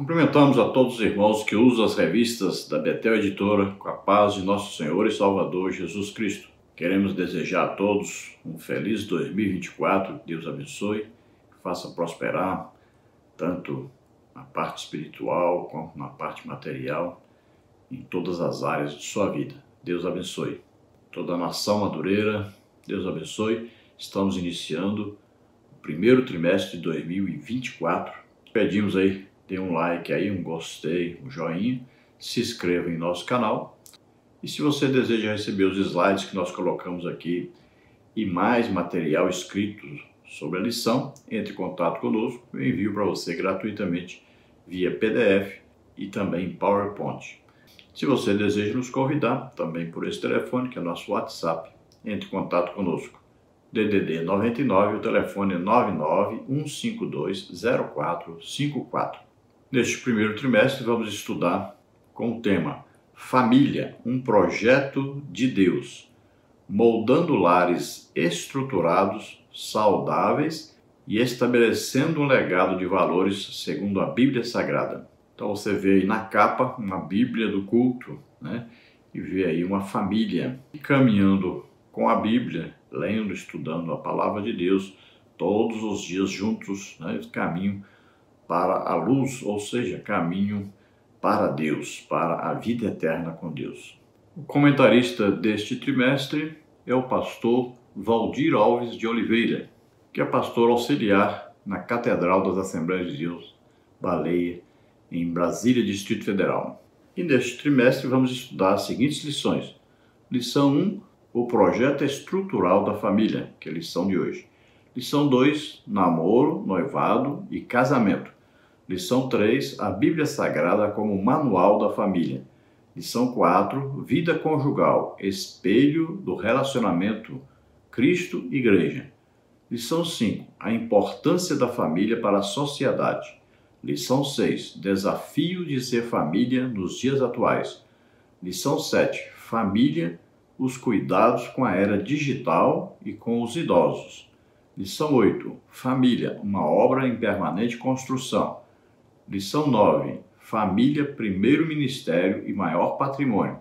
Cumprimentamos a todos os irmãos que usam as revistas da Betel Editora com a paz de nosso Senhor e Salvador Jesus Cristo. Queremos desejar a todos um feliz 2024, Deus abençoe, faça prosperar tanto na parte espiritual quanto na parte material, em todas as áreas de sua vida. Deus abençoe. Toda a nação madureira, Deus abençoe. Estamos iniciando o primeiro trimestre de 2024. Pedimos aí, dê um like aí, um gostei, um joinha, se inscreva em nosso canal. E se você deseja receber os slides que nós colocamos aqui e mais material escrito sobre a lição, entre em contato conosco. Eu envio para você gratuitamente via PDF e também em PowerPoint. Se você deseja nos convidar, também por esse telefone, que é nosso WhatsApp, entre em contato conosco. DDD 99, o telefone é 991520454. Neste primeiro trimestre vamos estudar com o tema Família, um projeto de Deus, moldando lares estruturados, saudáveis e estabelecendo um legado de valores segundo a Bíblia Sagrada. Então você vê aí na capa uma Bíblia do culto, né? E vê aí uma família caminhando com a Bíblia, lendo, estudando a palavra de Deus todos os dias juntos, né? Caminho para a luz, ou seja, caminho para Deus, para a vida eterna com Deus. O comentarista deste trimestre é o pastor Valdir Alves de Oliveira, que é pastor auxiliar na Catedral das Assembleias de Deus, Baleia, em Brasília, Distrito Federal. E neste trimestre vamos estudar as seguintes lições. Lição 1, o projeto estrutural da família, que é a lição de hoje. Lição 2, namoro, noivado e casamento. Lição 3, a Bíblia Sagrada como manual da família. Lição 4, vida conjugal, espelho do relacionamento Cristo-Igreja. Lição 5, a importância da família para a sociedade. Lição 6, desafio de ser família nos dias atuais. Lição 7, família, os cuidados com a era digital e com os idosos. Lição 8, família, uma obra em permanente construção. Lição 9, família, primeiro ministério e maior patrimônio.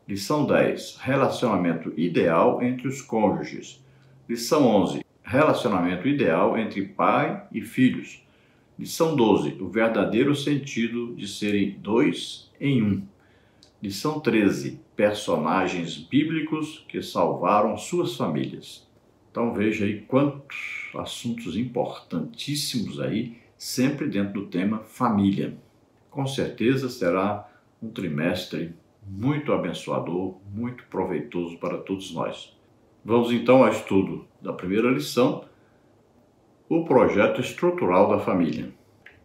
Lição 10, relacionamento ideal entre os cônjuges. Lição 11, relacionamento ideal entre pai e filhos. Lição 12, o verdadeiro sentido de serem dois em um. Lição 13, personagens bíblicos que salvaram suas famílias. Então veja aí quantos assuntos importantíssimos aí, sempre dentro do tema família. Com certeza será um trimestre muito abençoador, muito proveitoso para todos nós. Vamos então ao estudo da primeira lição, o projeto estrutural da família.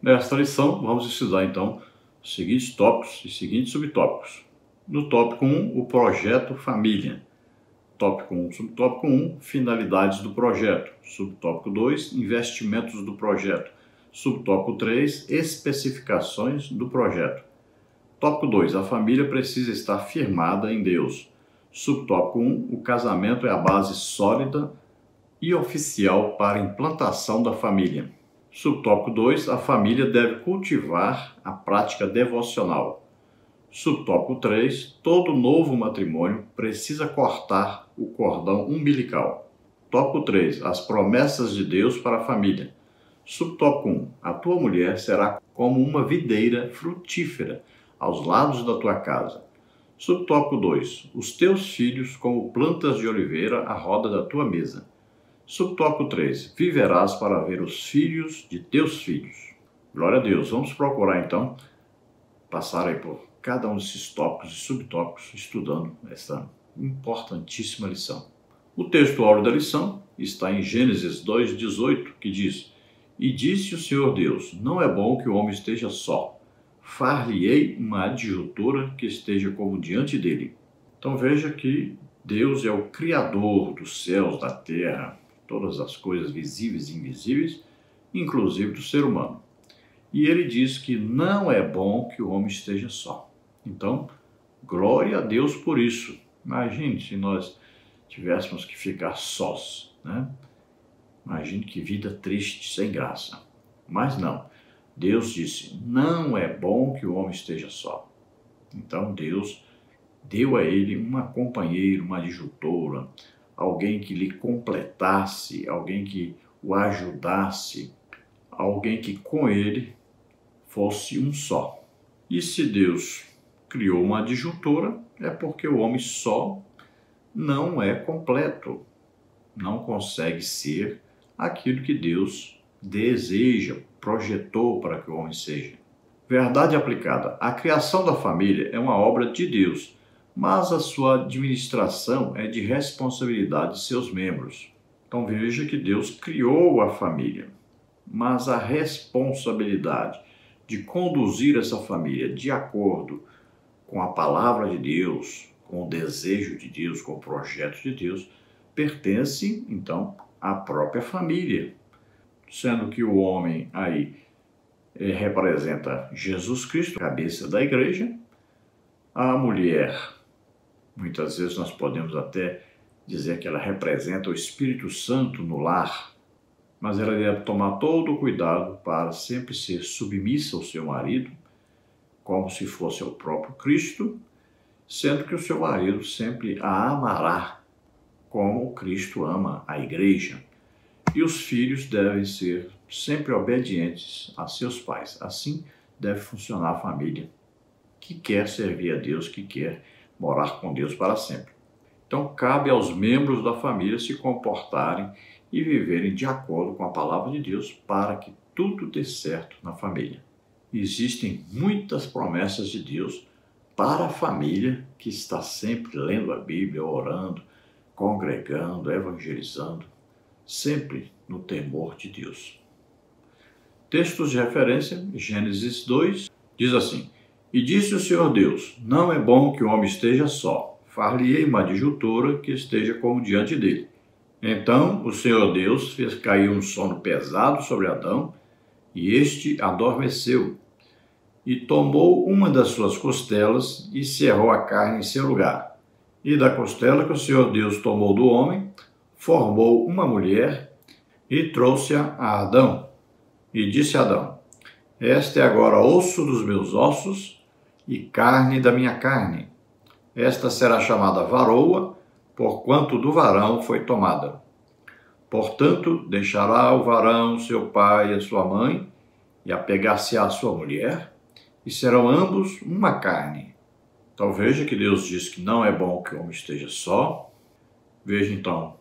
Nesta lição, vamos estudar então os seguintes tópicos e seguintes subtópicos. No tópico 1, o projeto família. Tópico 1, subtópico 1, finalidades do projeto. Subtópico 2, investimentos do projeto. Subtópico 3, especificações do projeto. Tópico 2, a família precisa estar firmada em Deus. Subtópico 1, o casamento é a base sólida e oficial para a implantação da família. Subtópico 2, a família deve cultivar a prática devocional. Subtópico 3, todo novo matrimônio precisa cortar o cordão umbilical. Tópico 3, as promessas de Deus para a família. Subtópico 1, a tua mulher será como uma videira frutífera aos lados da tua casa. Subtópico 2, os teus filhos como plantas de oliveira à roda da tua mesa. Subtópico 3, viverás para ver os filhos de teus filhos. Glória a Deus. Vamos procurar então passar aí por cada um desses tópicos e subtópicos, estudando essa importantíssima lição. O texto áureo da lição está em Gênesis 2:18, que diz: E disse o Senhor Deus, não é bom que o homem esteja só. Far-lhe-ei uma adjutora que esteja como diante dele. Então veja que Deus é o Criador dos céus, da terra, todas as coisas visíveis e invisíveis, inclusive do ser humano. E ele diz que não é bom que o homem esteja só. Então, glória a Deus por isso. Imagine se nós tivéssemos que ficar sós, né? Imagine que vida triste, sem graça. Mas não. Deus disse: não é bom que o homem esteja só. Então Deus deu a ele uma companheira, uma adjutora, alguém que lhe completasse, alguém que o ajudasse, alguém que com ele fosse um só. E se Deus criou uma adjutora, é porque o homem só não é completo, não consegue ser aquilo que Deus deseja, projetou para que o homem seja. Verdade aplicada: a criação da família é uma obra de Deus, mas a sua administração é de responsabilidade de seus membros. Então veja que Deus criou a família, mas a responsabilidade de conduzir essa família de acordo com a palavra de Deus, com o desejo de Deus, com o projeto de Deus, pertence, então, à própria família. Sendo que o homem aí representa Jesus Cristo, cabeça da igreja, a mulher, muitas vezes nós podemos até dizer que ela representa o Espírito Santo no lar, mas ela deve tomar todo o cuidado para sempre ser submissa ao seu marido, como se fosse o próprio Cristo, sendo que o seu marido sempre a amará, como Cristo ama a igreja. E os filhos devem ser sempre obedientes a seus pais. Assim deve funcionar a família que quer servir a Deus, que quer morar com Deus para sempre. Então, cabe aos membros da família se comportarem e viverem de acordo com a palavra de Deus para que tudo dê certo na família. Existem muitas promessas de Deus para a família que está sempre lendo a Bíblia, orando, congregando, evangelizando, sempre no temor de Deus. Textos de referência: Gênesis 2, diz assim: e disse o Senhor Deus: não é bom que o homem esteja só, far-lhe-ei uma adjutora que esteja como diante dele. Então o Senhor Deus fez cair um sono pesado sobre Adão, e este adormeceu, e tomou uma das suas costelas e cerrou a carne em seu lugar. E da costela que o Senhor Deus tomou do homem, formou uma mulher e trouxe-a a Adão. E disse Adão: este é agora osso dos meus ossos e carne da minha carne. Esta será chamada varoa, porquanto do varão foi tomada. Portanto, deixará o varão seu pai e a sua mãe, e apegar-se-á à sua mulher, e serão ambos uma carne. Então veja que Deus diz que não é bom que o homem esteja só. Veja então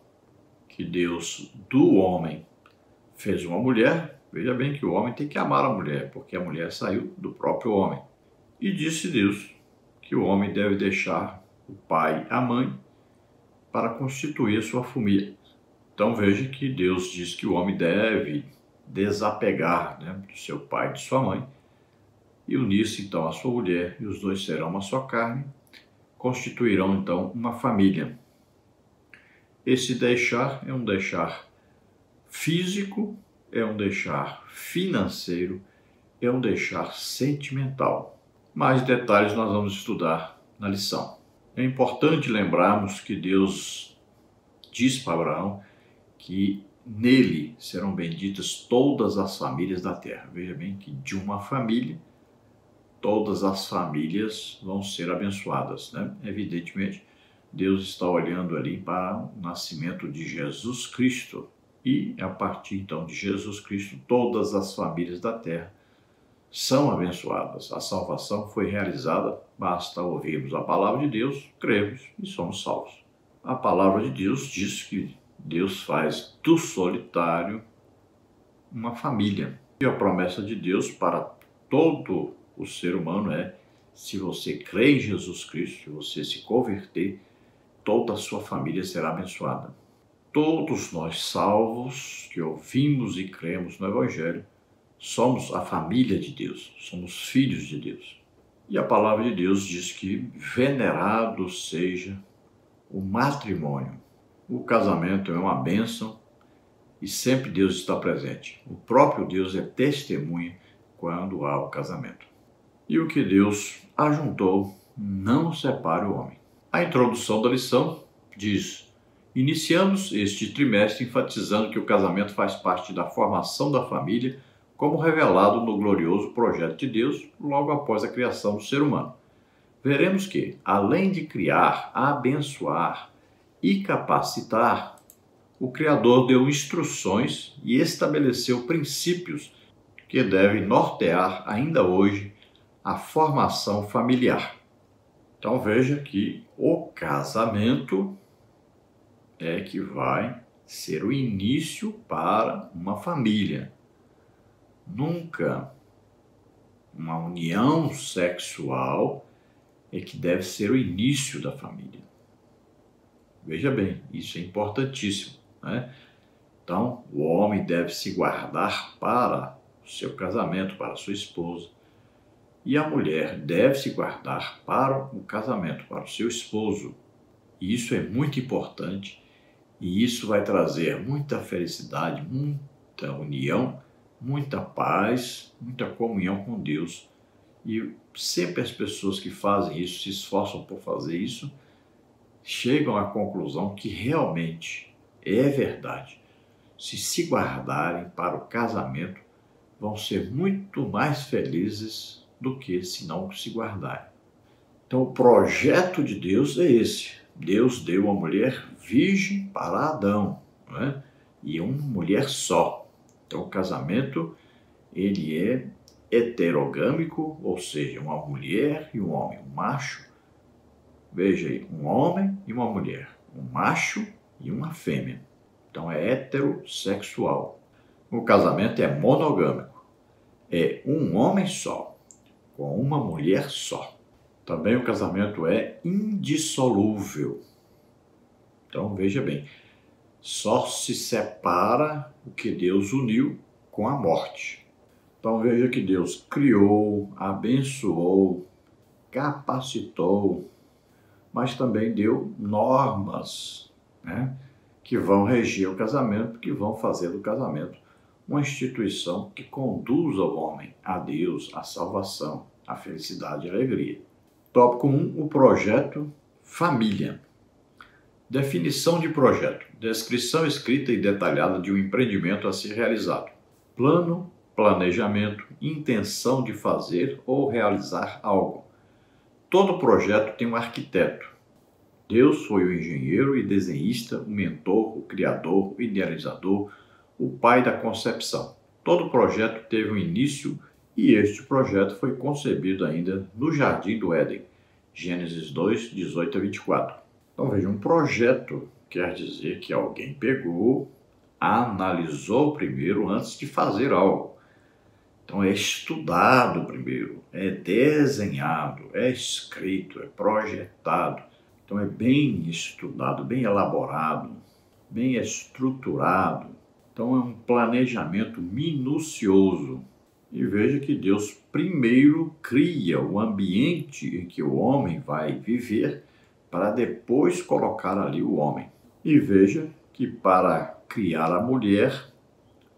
que Deus do homem fez uma mulher. Veja bem que o homem tem que amar a mulher, porque a mulher saiu do próprio homem. E disse Deus que o homem deve deixar o pai e a mãe para constituir a sua família. Então veja que Deus diz que o homem deve desapegar, do seu pai e de sua mãe e unir-se então à sua mulher, e os dois serão uma só carne, constituirão então uma família. Esse deixar é um deixar físico, é um deixar financeiro, é um deixar sentimental. Mais detalhes nós vamos estudar na lição. É importante lembrarmos que Deus diz para Abraão que nele serão benditas todas as famílias da terra. Veja bem que de uma família, todas as famílias vão ser abençoadas, Evidentemente, Deus está olhando ali para o nascimento de Jesus Cristo. E a partir então de Jesus Cristo, todas as famílias da terra são abençoadas. A salvação foi realizada, basta ouvirmos a palavra de Deus, cremos e somos salvos. A palavra de Deus diz que Deus faz do solitário uma família. E a promessa de Deus para todo o ser humano é: se você crê em Jesus Cristo, se você se converter, toda a sua família será abençoada. Todos nós salvos, que ouvimos e cremos no Evangelho, somos a família de Deus, somos filhos de Deus. E a palavra de Deus diz que venerado seja o matrimônio. O casamento é uma bênção e sempre Deus está presente. O próprio Deus é testemunha quando há o casamento. E o que Deus ajuntou, não separe o homem. A introdução da lição diz: iniciamos este trimestre enfatizando que o casamento faz parte da formação da família como revelado no glorioso projeto de Deus logo após a criação do ser humano. Veremos que, além de criar, abençoar e capacitar, o Criador deu instruções e estabeleceu princípios que devem nortear ainda hoje a formação familiar. Então veja que o casamento é que vai ser o início para uma família. Nunca uma união sexual é que deve ser o início da família. Veja bem, isso é importantíssimo, né? Então, o homem deve se guardar para o seu casamento, para a sua esposa. E a mulher deve se guardar para o casamento, para o seu esposo. E isso é muito importante. E isso vai trazer muita felicidade, muita união, muita paz, muita comunhão com Deus. E sempre as pessoas que fazem isso, se esforçam por fazer isso, chegam à conclusão que realmente é verdade. Se guardarem para o casamento, vão ser muito mais felizes do que se não se guardarem. Então o projeto de Deus é esse. Deus deu uma mulher virgem para Adão, né? E uma mulher só. Então o casamento ele é heterogâmico, ou seja, uma mulher e um homem, um macho. Veja aí, um homem e uma mulher, um macho e uma fêmea. Então é heterossexual. O casamento é monogâmico. É um homem só, com uma mulher só. Também o casamento é indissolúvel. Então veja bem, só se separa o que Deus uniu com a morte. Então veja que Deus criou, abençoou, capacitou, mas também deu normas, né, que vão reger o casamento, que vão fazer do casamento uma instituição que conduza o homem a Deus, à salvação, à felicidade e à alegria. Tópico 1, o projeto família. Definição de projeto. Descrição escrita e detalhada de um empreendimento a ser realizado. Plano, planejamento, intenção de fazer ou realizar algo. Todo projeto tem um arquiteto. Deus foi o engenheiro e desenhista, o mentor, o criador, o idealizador, o pai da concepção. Todo projeto teve um início e este projeto foi concebido ainda no Jardim do Éden. Gênesis 2, 18 a 24. Então veja, um projeto quer dizer que alguém pegou, analisou primeiro antes de fazer algo. Então é estudado primeiro, é desenhado, é escrito, é projetado. Então é bem estudado, bem elaborado, bem estruturado. Então é um planejamento minucioso. E veja que Deus primeiro cria o ambiente em que o homem vai viver para depois colocar ali o homem. E veja que para criar a mulher,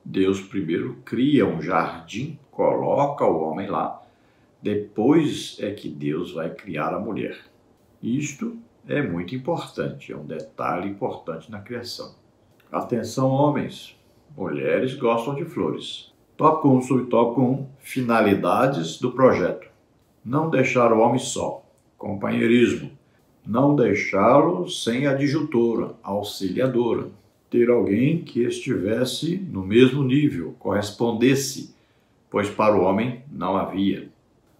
Deus primeiro cria um jardim, coloca o homem lá, depois é que Deus vai criar a mulher. Isto é muito importante, é um detalhe importante na criação. Atenção, homens, mulheres gostam de flores. Tópico 1, subtópico 1, finalidades do projeto. Não deixar o homem só, companheirismo. Não deixá-lo sem adjutora, auxiliadora. Ter alguém que estivesse no mesmo nível, correspondesse, pois para o homem não havia.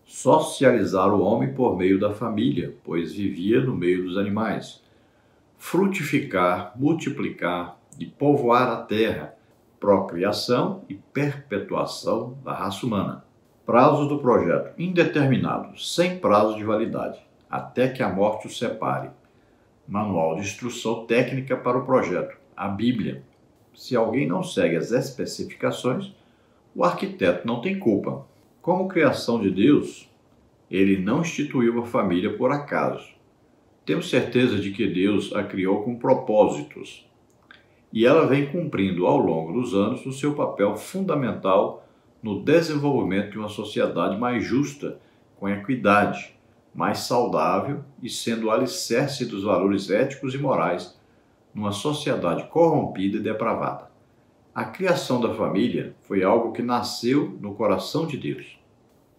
Socializar o homem por meio da família, pois vivia no meio dos animais. Frutificar, multiplicar e povoar a terra, procriação e perpetuação da raça humana. Prazos do projeto: indeterminados, sem prazo de validade, até que a morte os separe. Manual de instrução técnica para o projeto, a Bíblia. Se alguém não segue as especificações, o arquiteto não tem culpa. Como criação de Deus, ele não instituiu a família por acaso. Temos certeza de que Deus a criou com propósitos. E ela vem cumprindo ao longo dos anos o seu papel fundamental no desenvolvimento de uma sociedade mais justa, com equidade, mais saudável e sendo o alicerce dos valores éticos e morais numa sociedade corrompida e depravada. A criação da família foi algo que nasceu no coração de Deus.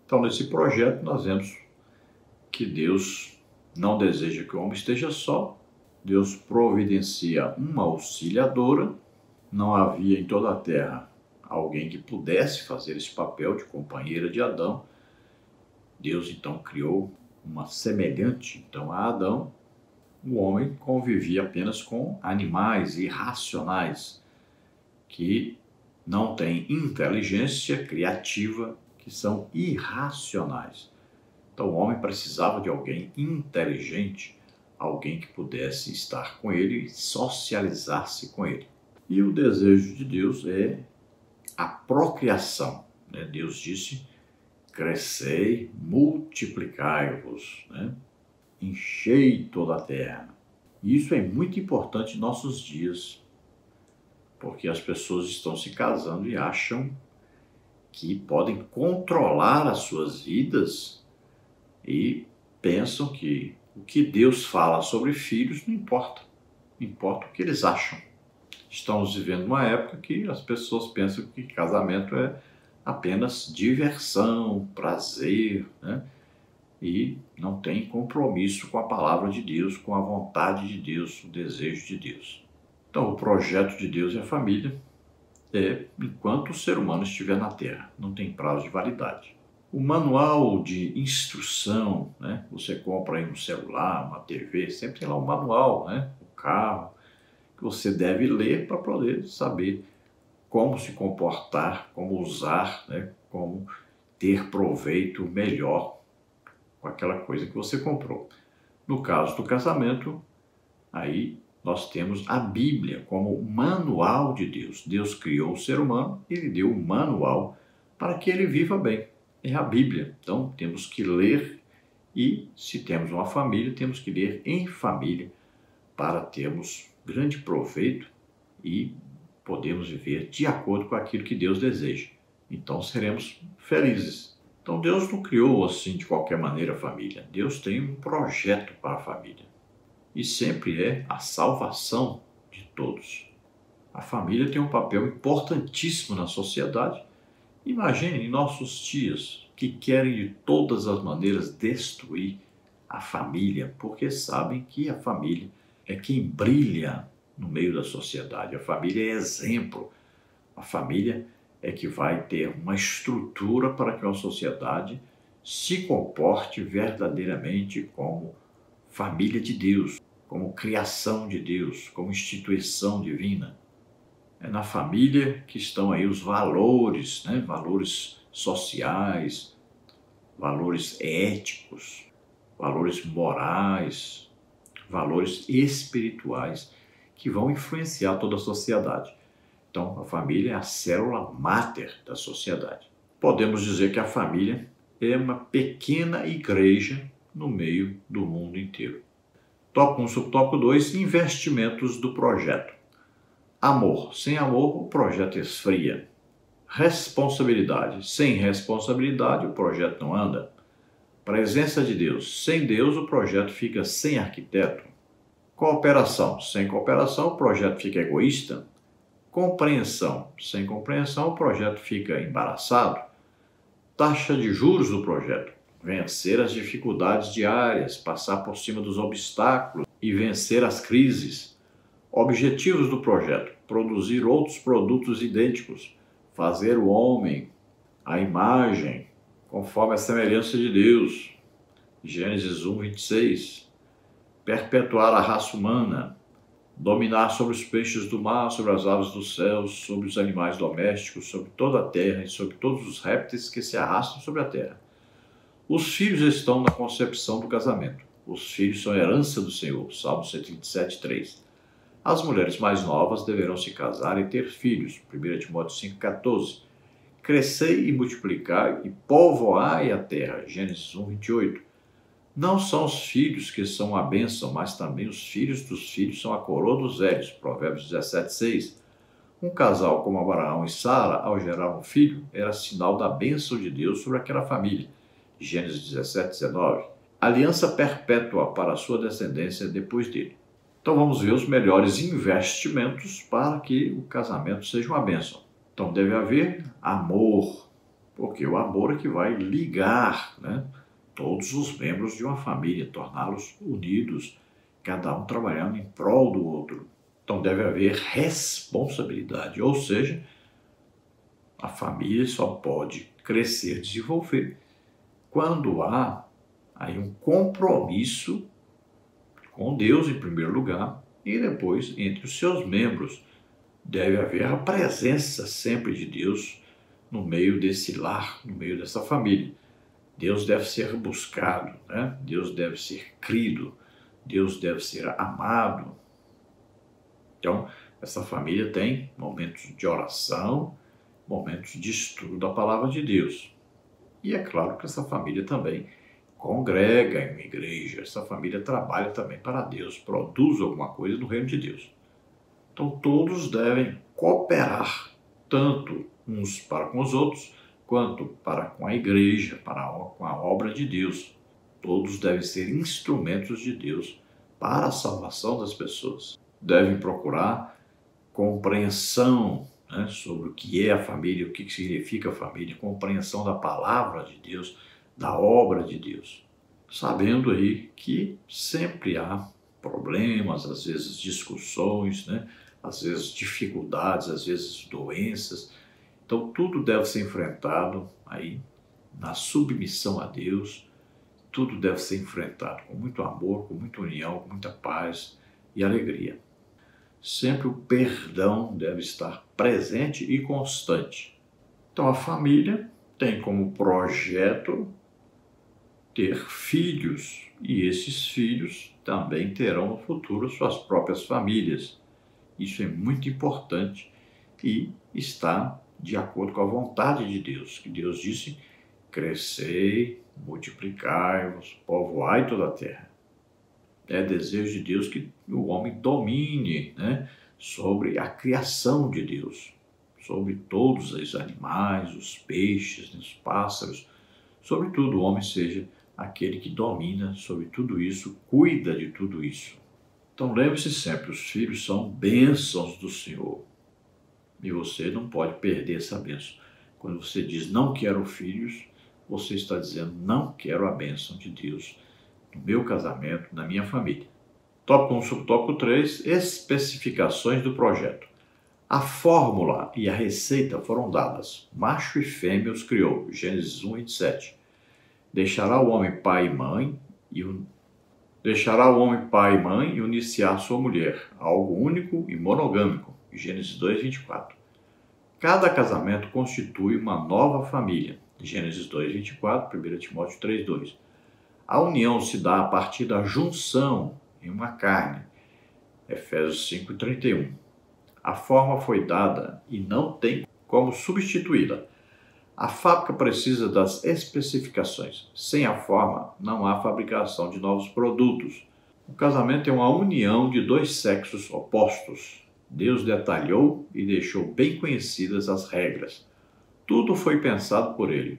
Então, nesse projeto, nós vemos que Deus não deseja que o homem esteja só. Deus providencia uma auxiliadora. Não havia em toda a terra alguém que pudesse fazer esse papel de companheira de Adão. Deus, então, criou uma semelhante, então, a Adão. O homem convivia apenas com animais irracionais, que não têm inteligência criativa, que são irracionais. Então, o homem precisava de alguém inteligente, alguém que pudesse estar com ele e socializar-se com ele. E o desejo de Deus é a procriação. Deus disse: crescei, multiplicai-vos, enchei toda a terra. E isso é muito importante em nossos dias, porque as pessoas estão se casando e acham que podem controlar as suas vidas e pensam que o que Deus fala sobre filhos não importa, importa o que eles acham. Estamos vivendo uma época que as pessoas pensam que casamento é apenas diversão, prazer, e não tem compromisso com a palavra de Deus, com a vontade de Deus, o desejo de Deus. Então, o projeto de Deus é a família, enquanto o ser humano estiver na Terra, não tem prazo de validade. O manual de instrução, você compra aí um celular, uma TV, sempre tem lá um manual, o carro, que você deve ler para poder saber como se comportar, como usar, como ter proveito melhor com aquela coisa que você comprou. No caso do casamento, aí nós temos a Bíblia como manual de Deus. Deus criou o ser humano e lhe deu um manual para que ele viva bem. É a Bíblia. Então, temos que ler e, se temos uma família, temos que ler em família para termos grande proveito e podemos viver de acordo com aquilo que Deus deseja. Então, seremos felizes. Então, Deus não criou assim de qualquer maneira a família. Deus tem um projeto para a família. E sempre é a salvação de todos. A família tem um papel importantíssimo na sociedade. Imagine em nossos dias que querem de todas as maneiras destruir a família, porque sabem que a família é quem brilha no meio da sociedade. A família é exemplo. A família é que vai ter uma estrutura para que uma sociedade se comporte verdadeiramente como família de Deus, como criação de Deus, como instituição divina. É na família que estão aí os valores, valores sociais, valores éticos, valores morais, valores espirituais que vão influenciar toda a sociedade. Então, a família é a célula máter da sociedade. Podemos dizer que a família é uma pequena igreja no meio do mundo inteiro. Tópico 1, subtópico 2, investimentos do projeto. Amor. Sem amor, o projeto esfria. Responsabilidade. Sem responsabilidade, o projeto não anda. Presença de Deus. Sem Deus, o projeto fica sem arquiteto. Cooperação. Sem cooperação, o projeto fica egoísta. Compreensão. Sem compreensão, o projeto fica embaraçado. Taxa de juros do projeto. Vencer as dificuldades diárias, passar por cima dos obstáculos e vencer as crises. Objetivos do projeto: produzir outros produtos idênticos, fazer o homem à imagem, conforme a semelhança de Deus. Gênesis 1, 26. Perpetuar a raça humana, dominar sobre os peixes do mar, sobre as aves dos céus, sobre os animais domésticos, sobre toda a terra e sobre todos os répteis que se arrastam sobre a terra. Os filhos estão na concepção do casamento. Os filhos são herança do Senhor. Salmo 127, 3. As mulheres mais novas deverão se casar e ter filhos. 1 Timóteo 5, 14. Crescei e multiplicai e povoai a terra. Gênesis 1, 28. Não são os filhos que são a bênção, mas também os filhos dos filhos são a coroa dos velhos. Provérbios 17, 6. Um casal como Abraão e Sara, ao gerar um filho, era sinal da bênção de Deus sobre aquela família. Gênesis 17, 19. Aliança perpétua para a sua descendência depois dele. Então vamos ver os melhores investimentos para que o casamento seja uma bênção. Então deve haver amor, porque o amor é que vai ligar, né, todos os membros de uma família, torná-los unidos, cada um trabalhando em prol do outro. Então deve haver responsabilidade, ou seja, a família só pode crescer, desenvolver quando há aí um compromisso com Deus em primeiro lugar e depois entre os seus membros. Deve haver a presença sempre de Deus no meio desse lar, no meio dessa família. Deus deve ser buscado, né? Deus deve ser crido, Deus deve ser amado. Então, essa família tem momentos de oração, momentos de estudo da palavra de Deus. E é claro que essa família também congrega em uma igreja, essa família trabalha também para Deus, produz alguma coisa no reino de Deus. Então todos devem cooperar, tanto uns para com os outros, quanto para com a igreja, com a obra de Deus. Todos devem ser instrumentos de Deus para a salvação das pessoas. Devem procurar compreensão, né, sobre o que é a família, o que significa a família, compreensão da palavra de Deus, da obra de Deus, sabendo aí que sempre há problemas, às vezes discussões, né? Às vezes dificuldades, às vezes doenças. Então tudo deve ser enfrentado aí na submissão a Deus, tudo deve ser enfrentado com muito amor, com muita união, com muita paz e alegria. Sempre o perdão deve estar presente e constante. Então a família tem como projeto ter filhos, e esses filhos também terão no futuro suas próprias famílias. Isso é muito importante e está de acordo com a vontade de Deus, que Deus disse: crescei, multiplicai-vos, povoai toda a terra. É desejo de Deus que o homem domine, né, sobre a criação de Deus, sobre todos os animais, os peixes, os pássaros, sobre tudo o homem seja aquele que domina sobre tudo isso, cuida de tudo isso. Então lembre-se sempre, os filhos são bênçãos do Senhor e você não pode perder essa bênção. Quando você diz não quero filhos, você está dizendo não quero a bênção de Deus no meu casamento, na minha família. Tópico 1, subtópico 3, especificações do projeto. A fórmula e a receita foram dadas. Macho e fêmea os criou. Gênesis 1, 27. Deixará o homem pai e mãe e uniciar sua mulher, algo único e monogâmico. Gênesis 2, 24. Cada casamento constitui uma nova família. Gênesis 2, 24, 1 Timóteo 3, 2. A união se dá a partir da junção em uma carne. Efésios 5, 31. A forma foi dada e não tem como substituí-la. A fábrica precisa das especificações. Sem a forma, não há fabricação de novos produtos. O casamento é uma união de dois sexos opostos. Deus detalhou e deixou bem conhecidas as regras. Tudo foi pensado por Ele.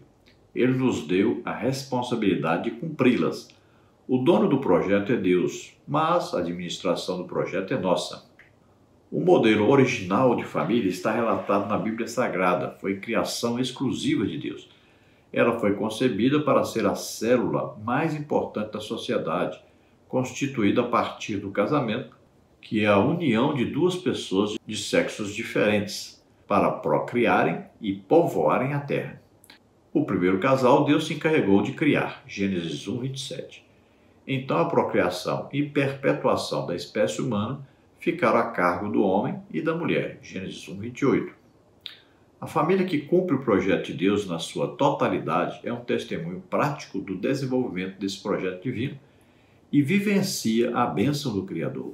Ele nos deu a responsabilidade de cumpri-las. O dono do projeto é Deus, mas a administração do projeto é nossa. O modelo original de família está relatado na Bíblia Sagrada. Foi criação exclusiva de Deus. Ela foi concebida para ser a célula mais importante da sociedade, constituída a partir do casamento, que é a união de duas pessoas de sexos diferentes, para procriarem e povoarem a terra. O primeiro casal Deus se encarregou de criar, Gênesis 1, 27. Então a procriação e perpetuação da espécie humana ficaram a cargo do homem e da mulher, Gênesis 1, 28. A família que cumpre o projeto de Deus na sua totalidade é um testemunho prático do desenvolvimento desse projeto divino e vivencia a bênção do Criador.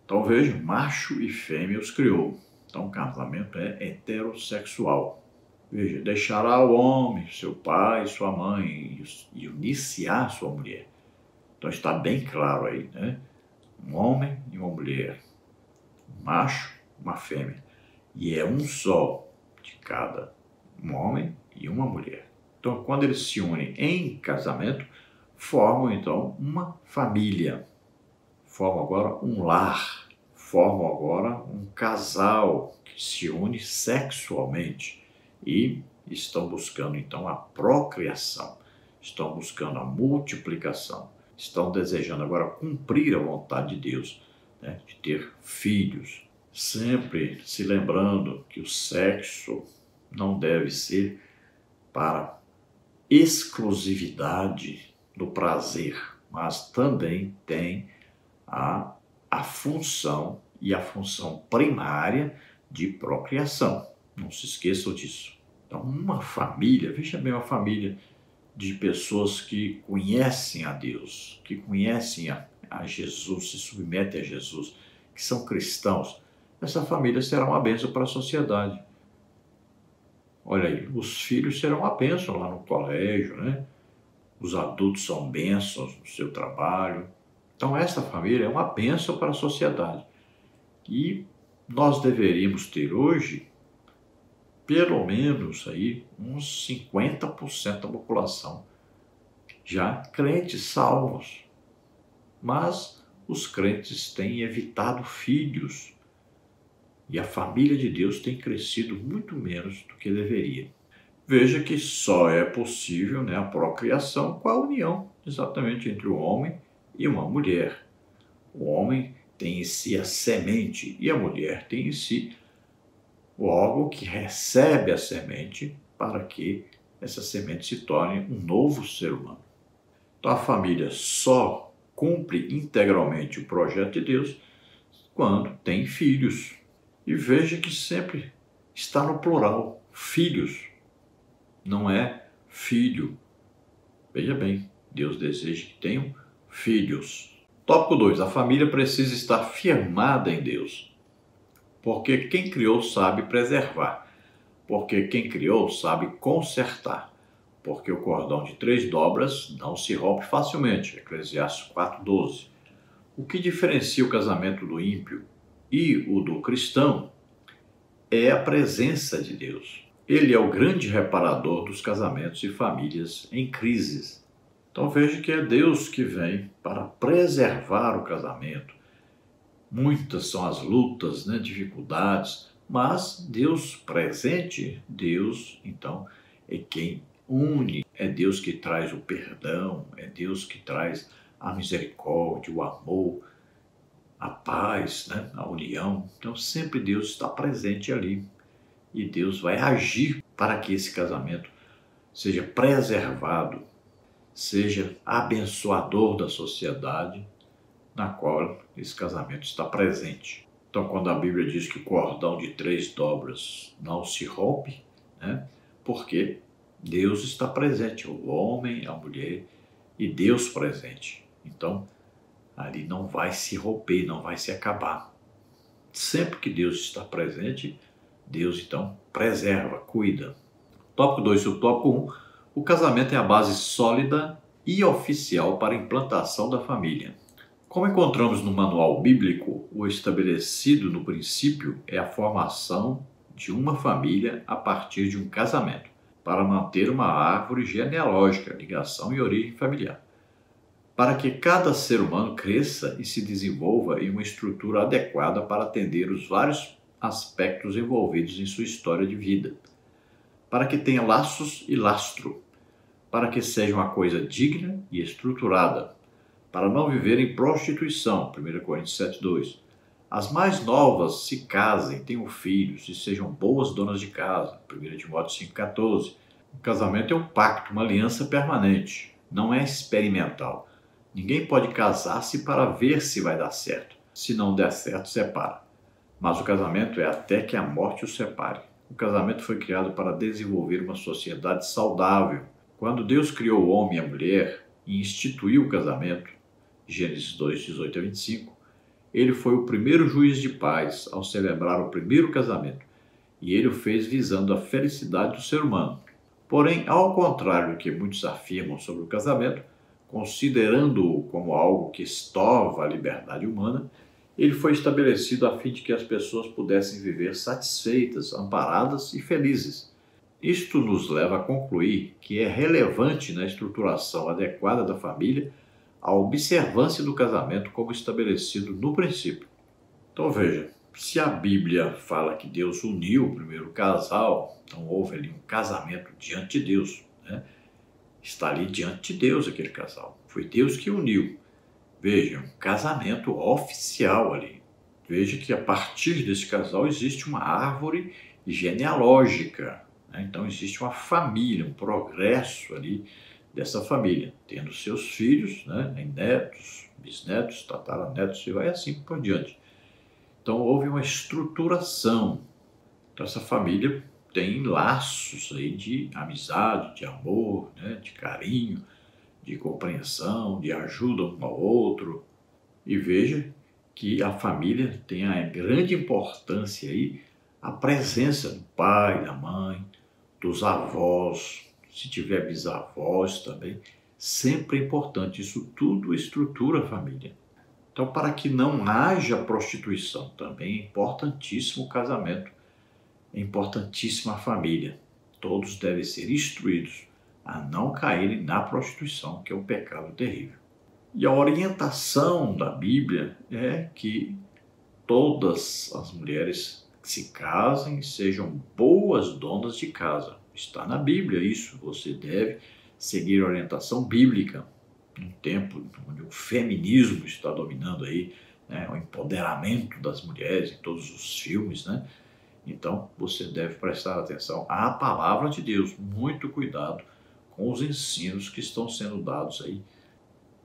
Então veja, macho e fêmea os criou. Então o casamento é heterossexual. Veja, deixará o homem, seu pai, sua mãe e uniciar sua mulher. Então está bem claro aí, né? Um homem e uma mulher, um macho, uma fêmea. E é um só de cada, um homem e uma mulher. Então quando eles se unem em casamento, formam então uma família. formam agora um lar, formam agora um casal que se une sexualmente e estão buscando então a procriação, estão buscando a multiplicação, estão desejando agora cumprir a vontade de Deus, né, de ter filhos, sempre se lembrando que o sexo não deve ser para exclusividade do prazer, mas também tem a função e a função primária de procriação. Não se esqueçam disso. Então, uma família, veja bem, uma família de pessoas que conhecem a Deus, que conhecem a Jesus, se submetem a Jesus, que são cristãos, essa família será uma bênção para a sociedade. Olha aí, os filhos serão uma bênção lá no colégio, né? Os adultos são bênçãos no seu trabalho. Então, essa família é uma bênção para a sociedade. E nós deveríamos ter hoje, pelo menos aí, uns 50% da população já crentes salvos. Mas os crentes têm evitado filhos. E a família de Deus tem crescido muito menos do que deveria. Veja que só é possível, né, a procriação com a união exatamente entre o homem e uma mulher. O homem tem em si a semente e a mulher tem em si o órgão que recebe a semente para que essa semente se torne um novo ser humano. Então a família só cumpre integralmente o projeto de Deus quando tem filhos. E veja que sempre está no plural, filhos, não é filho. Veja bem, Deus deseja que tenham filhos. Tópico 2. A família precisa estar firmada em Deus. Porque quem criou sabe preservar. Porque quem criou sabe consertar. Porque o cordão de 3 dobras não se rompe facilmente. Eclesiastes 4:12. O que diferencia o casamento do ímpio e o do cristão é a presença de Deus. Ele é o grande reparador dos casamentos e famílias em crises. Então veja que é Deus que vem para preservar o casamento. Muitas são as lutas, né, dificuldades, mas Deus presente, Deus então é quem une, é Deus que traz o perdão, é Deus que traz a misericórdia, o amor, a paz, né, a união. Então sempre Deus está presente ali e Deus vai agir para que esse casamento seja preservado, seja abençoador da sociedade na qual esse casamento está presente. Então quando a Bíblia diz que o cordão de 3 dobras não se rompe, né, porque Deus está presente, o homem, a mulher e Deus presente. Então ali não vai se romper, não vai se acabar. Sempre que Deus está presente, Deus então preserva, cuida. Tópico 2, o tópico 1. O casamento é a base sólida e oficial para a implantação da família. Como encontramos no manual bíblico, o estabelecido no princípio é a formação de uma família a partir de um casamento, para manter uma árvore genealógica, ligação e origem familiar, para que cada ser humano cresça e se desenvolva em uma estrutura adequada para atender os vários aspectos envolvidos em sua história de vida, para que tenha laços e lastro, para que seja uma coisa digna e estruturada, para não viver em prostituição, 1 Coríntios 7:2. As mais novas se casem, tenham filhos e sejam boas donas de casa, 1 Timóteo 5:14. O casamento é um pacto, uma aliança permanente, não é experimental. Ninguém pode casar-se para ver se vai dar certo. Se não der certo, separa. Mas o casamento é até que a morte o separe. O casamento foi criado para desenvolver uma sociedade saudável. Quando Deus criou o homem e a mulher e instituiu o casamento, Gênesis 2:18-25, ele foi o primeiro juiz de paz ao celebrar o primeiro casamento, e ele o fez visando a felicidade do ser humano. Porém, ao contrário do que muitos afirmam sobre o casamento, considerando-o como algo que estova a liberdade humana, ele foi estabelecido a fim de que as pessoas pudessem viver satisfeitas, amparadas e felizes. Isto nos leva a concluir que é relevante na estruturação adequada da família a observância do casamento como estabelecido no princípio. Então veja, se a Bíblia fala que Deus uniu o primeiro casal, então houve ali um casamento diante de Deus, né? Está ali diante de Deus aquele casal. Foi Deus que uniu. Veja, um casamento oficial ali. Veja que a partir desse casal existe uma árvore genealógica, né? Então existe uma família, um progresso ali dessa família, tendo seus filhos, né? Netos, bisnetos, tataranetos e vai assim por diante. Então houve uma estruturação. Então essa família tem laços aí de amizade, de amor, né? De carinho, de compreensão, de ajuda um ao outro. E veja que a família tem a grande importância aí, a presença do pai, da mãe, dos avós, se tiver bisavós também, sempre é importante. Isso tudo estrutura a família. Então, para que não haja prostituição, também é importantíssimo o casamento, é importantíssima a família. Todos devem ser instruídos a não caírem na prostituição, que é um pecado terrível. E a orientação da Bíblia é que todas as mulheres se casem e sejam boas donas de casa. Está na Bíblia isso, você deve seguir a orientação bíblica. Num tempo onde o feminismo está dominando aí, né, o empoderamento das mulheres em todos os filmes, né? Então você deve prestar atenção à palavra de Deus, muito cuidado com os ensinos que estão sendo dados aí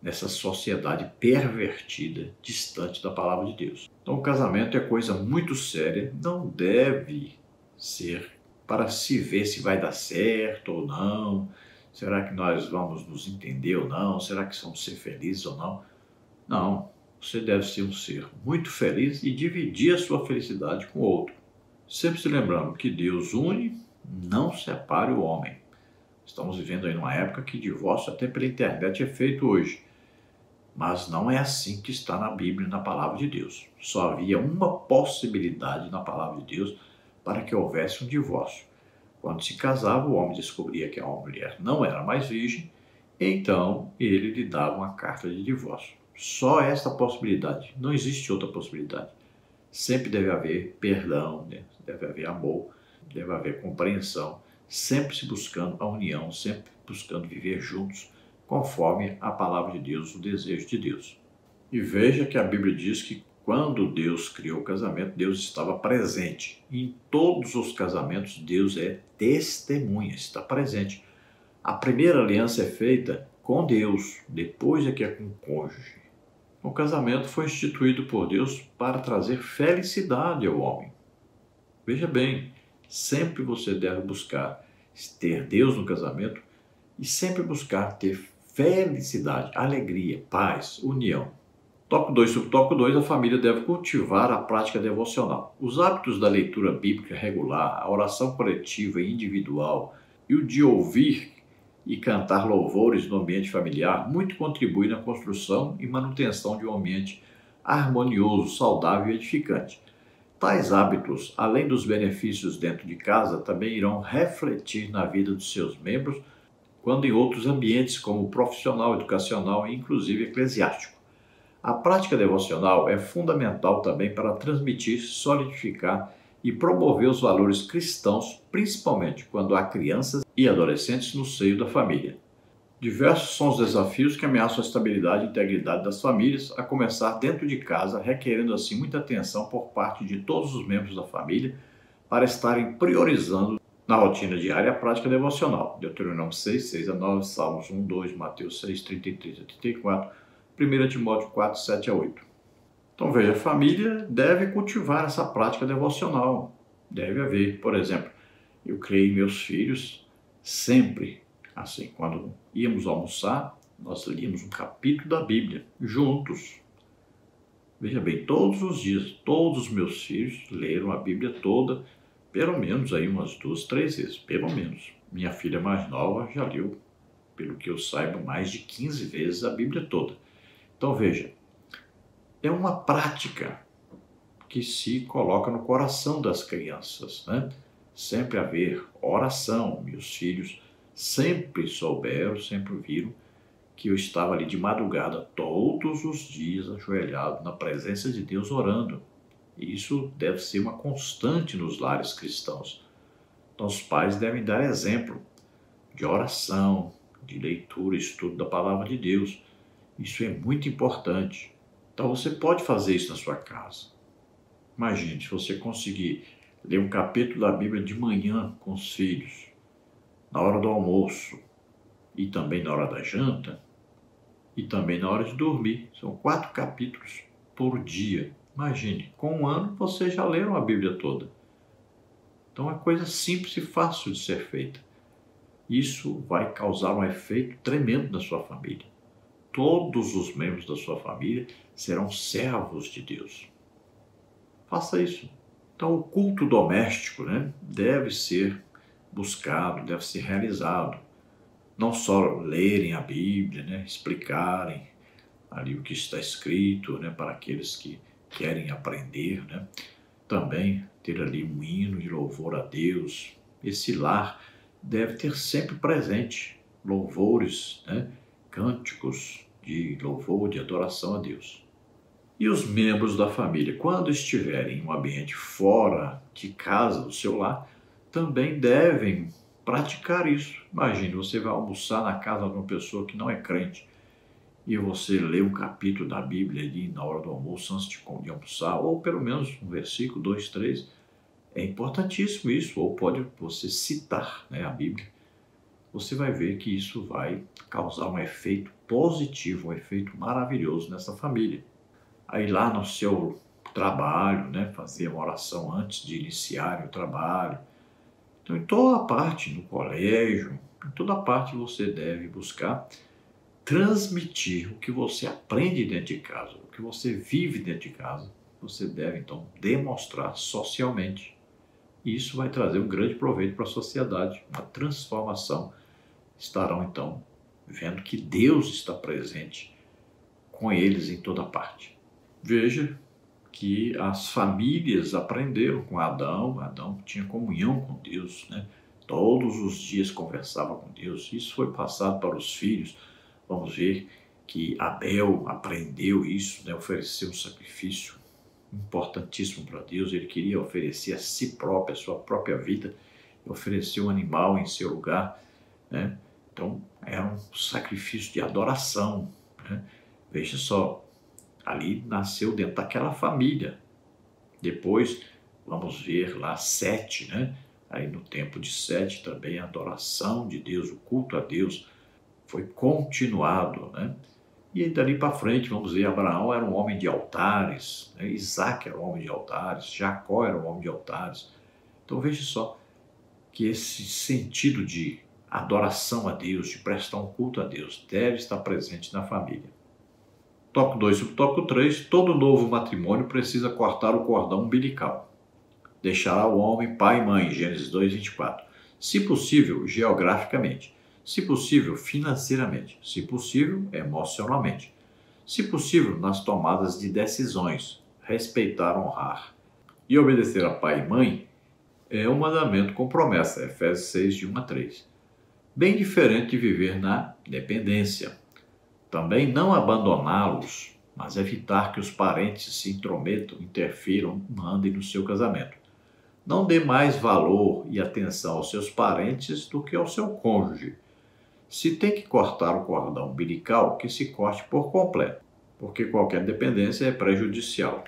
nessa sociedade pervertida, distante da palavra de Deus. Então o casamento é coisa muito séria, não deve ser para se ver se vai dar certo ou não, será que nós vamos nos entender ou não, será que vamos ser felizes ou não. Não, você deve ser um ser muito feliz e dividir a sua felicidade com o outro. Sempre se lembrando que Deus une, não separe o homem. Estamos vivendo aí numa época que divórcio até pela internet é feito hoje. Mas não é assim que está na Bíblia, na palavra de Deus. Só havia uma possibilidade na palavra de Deus para que houvesse um divórcio. Quando se casava, o homem descobria que a mulher não era mais virgem, então ele lhe dava uma carta de divórcio. Só esta possibilidade, não existe outra possibilidade. Sempre deve haver perdão, né? Deve haver amor, deve haver compreensão, sempre se buscando a união, sempre buscando viver juntos, conforme a palavra de Deus, o desejo de Deus. E veja que a Bíblia diz que quando Deus criou o casamento, Deus estava presente. Em todos os casamentos, Deus é testemunha, está presente. A primeira aliança é feita com Deus, depois é que é com o cônjuge. O casamento foi instituído por Deus para trazer felicidade ao homem. Veja bem, sempre você deve buscar ter Deus no casamento e sempre buscar ter felicidade, alegria, paz, união. Tópico 2. Sobre o tópico 2, a família deve cultivar a prática devocional. Os hábitos da leitura bíblica regular, a oração coletiva e individual e o de ouvir e cantar louvores no ambiente familiar muito contribuem na construção e manutenção de um ambiente harmonioso, saudável e edificante. Tais hábitos, além dos benefícios dentro de casa, também irão refletir na vida dos seus membros quando em outros ambientes, como profissional, educacional e inclusive eclesiástico. A prática devocional é fundamental também para transmitir, solidificar e promover os valores cristãos, principalmente quando há crianças e adolescentes no seio da família. Diversos são os desafios que ameaçam a estabilidade e integridade das famílias, a começar dentro de casa, requerendo assim muita atenção por parte de todos os membros da família para estarem priorizando na rotina diária a prática devocional. Deuteronômio 6, 6 a 9, Salmos 1, 2, Mateus 6, 33 a 34, 1 Timóteo 4, 7 a 8. Então veja, a família deve cultivar essa prática devocional. Deve haver, por exemplo, eu criei meus filhos sempre assim, quando íamos almoçar, nós líamos um capítulo da Bíblia juntos. Veja bem, todos os dias, todos os meus filhos leram a Bíblia toda, pelo menos aí umas 2, 3 vezes, pelo menos. Minha filha mais nova já leu, pelo que eu saiba, mais de 15 vezes a Bíblia toda. Então veja, é uma prática que se coloca no coração das crianças, né? Sempre haver oração. Meus filhos sempre souberam, sempre viram que eu estava ali de madrugada, todos os dias, ajoelhado na presença de Deus, orando. E isso deve ser uma constante nos lares cristãos. Então, os pais devem dar exemplo de oração, de leitura, estudo da palavra de Deus. Isso é muito importante. Então, você pode fazer isso na sua casa. Imagine, se você conseguir ler um capítulo da Bíblia de manhã com os filhos, na hora do almoço e também na hora da janta e também na hora de dormir. São 4 capítulos por dia. Imagine, com 1 ano você já leu a Bíblia toda. Então é coisa simples e fácil de ser feita. Isso vai causar um efeito tremendo na sua família. Todos os membros da sua família serão servos de Deus. Faça isso. Então o culto doméstico, deve ser buscado, deve ser realizado. Não só lerem a Bíblia, explicarem ali o que está escrito, para aqueles que querem aprender, também ter ali um hino de louvor a Deus. Esse lar deve ter sempre presente louvores, cânticos de louvor, de adoração a Deus. E os membros da família, quando estiverem em um ambiente fora de casa, do seu lar, também devem praticar isso. Imagine, você vai almoçar na casa de uma pessoa que não é crente e você lê um capítulo da Bíblia ali na hora do almoço, antes de almoçar, ou pelo menos um versículo, 2, 3. É importantíssimo isso, ou pode você citar a Bíblia. Você vai ver que isso vai causar um efeito positivo, um efeito maravilhoso nessa família. Aí lá no seu trabalho, fazer uma oração antes de iniciar o trabalho. Então, em toda parte, no colégio, em toda parte você deve buscar transmitir o que você aprende dentro de casa, o que você vive dentro de casa. Você deve, então, demonstrar socialmente. E isso vai trazer um grande proveito para a sociedade, uma transformação. Estarão, então, vendo que Deus está presente com eles em toda parte. Veja que as famílias aprenderam com Adão. Adão tinha comunhão com Deus, Todos os dias conversava com Deus. Isso foi passado para os filhos. Vamos ver que Abel aprendeu isso, ofereceu um sacrifício importantíssimo para Deus. Ele queria oferecer a si próprio, a sua própria vida, oferecer um animal em seu lugar, Então, era um sacrifício de adoração, Veja só, ali nasceu dentro daquela família. Depois, vamos ver lá Sete, Aí no tempo de Sete também a adoração de Deus, o culto a Deus foi continuado, E aí, dali para frente, vamos ver, Abraão era um homem de altares, Isaac era um homem de altares, Jacó era um homem de altares. Então veja só que esse sentido de adoração a Deus, de prestar um culto a Deus, deve estar presente na família. Tópico 2 e o tópico 3, todo novo matrimônio precisa cortar o cordão umbilical. Deixará o homem pai e mãe, Gênesis 2, 24. Se possível, geograficamente. Se possível, financeiramente. Se possível, emocionalmente. Se possível, nas tomadas de decisões. Respeitar, honrar. E obedecer a pai e mãe é um mandamento com promessa, Efésios 6, de 1 a 3. Bem diferente de viver na dependência. Também não abandoná-los, mas evitar que os parentes se intrometam, interfiram, mandem no seu casamento. Não dê mais valor e atenção aos seus parentes do que ao seu cônjuge. Se tem que cortar o cordão umbilical, que se corte por completo, porque qualquer dependência é prejudicial.